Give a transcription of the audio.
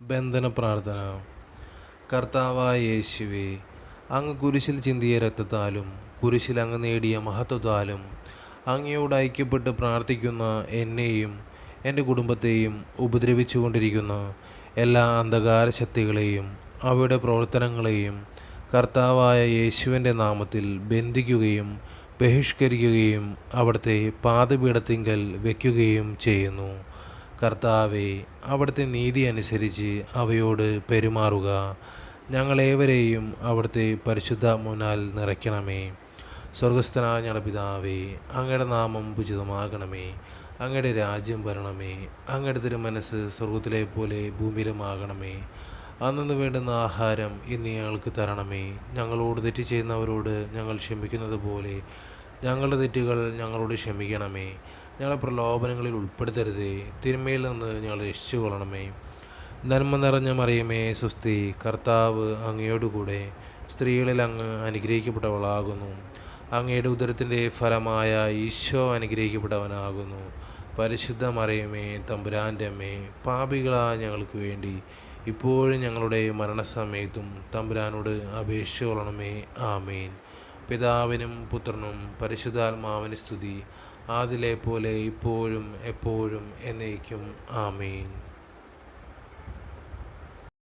ബന്ധന പ്രാർത്ഥന. കർത്താവായ യേശുവേ, അങ്ങ് കുരിശിൽ ചിന്തിയ രക്തത്താലും കുരിശിൽ അങ്ങ് നേടിയ മഹത്വത്താലും അങ്ങയോട് ഐക്യപ്പെട്ട് പ്രാർത്ഥിക്കുന്ന എന്നെയും എൻ്റെ കുടുംബത്തെയും ഉപദ്രവിച്ചുകൊണ്ടിരിക്കുന്ന എല്ലാ അന്ധകാര ശക്തികളെയും അവയുടെ പ്രവർത്തനങ്ങളെയും കർത്താവായ യേശുവിൻ്റെ നാമത്തിൽ ബന്ധിക്കുകയും ബഹിഷ്കരിക്കുകയും അവിടുത്തെ പാദപീഠത്തിങ്കൽ വയ്ക്കുകയും ചെയ്യുന്നു. കർത്താവെ, അവിടുത്തെ നീതി അനുസരിച്ച് അവയോട് പെരുമാറുക. ഞങ്ങളേവരെയും അവിടുത്തെ പരിശുദ്ധാത്മാവിനാൽ നിറയ്ക്കണമേ. സ്വർഗസ്ഥനായ ഞങ്ങളുടെ പിതാവേ, അങ്ങയുടെ നാമം ഉചിതമാകണമേ. അങ്ങയുടെ രാജ്യം വരണമേ. അങ്ങയുടെ തിരുമനസ്സ് സ്വർഗത്തിലെ പോലെ ഭൂമിയിലുമാകണമേ. അന്നു വേണ്ടുന്ന ആഹാരം ഇന്ന് ഞങ്ങൾക്ക് തരണമേ. ഞങ്ങളോട് തെറ്റ് ചെയ്യുന്നവരോട് ഞങ്ങൾ ക്ഷമിക്കുന്നത് പോലെ ഞങ്ങളുടെ തെറ്റുകൾ ഞങ്ങളോട് ക്ഷമിക്കണമേ. ഞങ്ങളെ പ്രലോഭനങ്ങളിൽ ഉൾപ്പെടുത്തരുതേ, തിന്മയിൽ നിന്ന് ഞങ്ങൾ രക്ഷിച്ചുകൊള്ളണമേ. നന്മ നിറഞ്ഞ മറിയമേ സ്വസ്തി, കർത്താവ് അങ്ങയോടുകൂടെ സ്ത്രീകളിൽ അങ്ങ് അനുഗ്രഹിക്കപ്പെട്ടവളാകുന്നു. അങ്ങയുടെ ഉദരത്തിൻ്റെ ഫലമായ ഈശോ അനുഗ്രഹിക്കപ്പെട്ടവനാകുന്നു. പരിശുദ്ധ മറിയമേ തമ്പുരാൻ്റെ അമ്മേ, പാപികളായ ഞങ്ങൾക്ക് വേണ്ടി ഇപ്പോഴും ഞങ്ങളുടെ മരണസമയത്തും തമ്പുരാനോട് അപേക്ഷിച്ചുകൊള്ളണമേ. ആമേൻ. പിതാവിനും പുത്രനും പരിശുദ്ധാത്മാവിന് സ്തുതി, ആദിലെ പോലെ ഇപ്പോഴും എപ്പോഴും എന്നേക്കും. ആമേൻ.